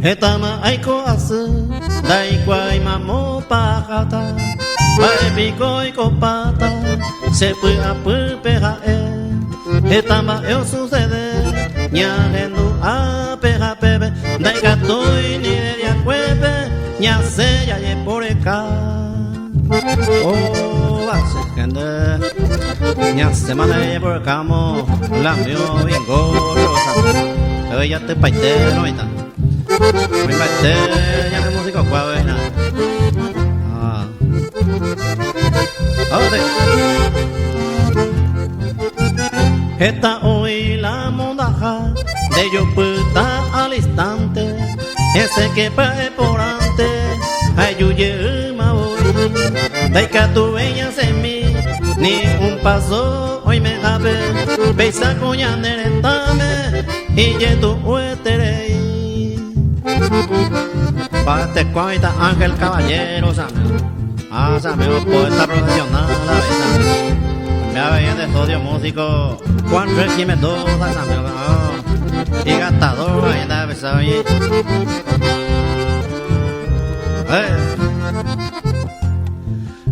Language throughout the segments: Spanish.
Etama aiko asu, daiko aimamo pajata, baepico y copata, se puede apupeja etama eu sucede, ñagendu a peja pepe, daikatoi ni de yacuepe, ña se ya ye por acá. Oh, base gente, ña se manda ye por acá mo, la mío bingo rosa, pero ya te paite no está. Me paite ya que música cuave na. Ah. Esta hoy la mondaja de yo puta al instante, ese que pae por antes, ayuye ma hoy, de que tu veñas en mí, ni un paso hoy me jabe, beisa coña neretame, y ye tu hueterei. Pate cuaita Ángel Caballero, same, poeta profesional, la verdad. Me veía de estudio músico, Juan Rey Mendoza, y gastador, ahí andaba besado y...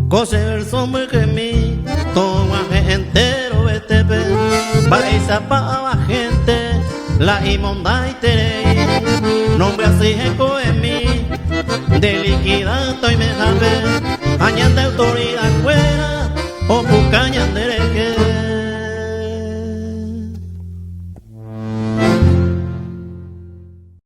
Cose el sombre que mi, toma entero este pe, paisa pa' gente, la imonda y terei, nombre así eco en mí, de liquidato y me sabe, añade autoridad fuera, o pucaña de que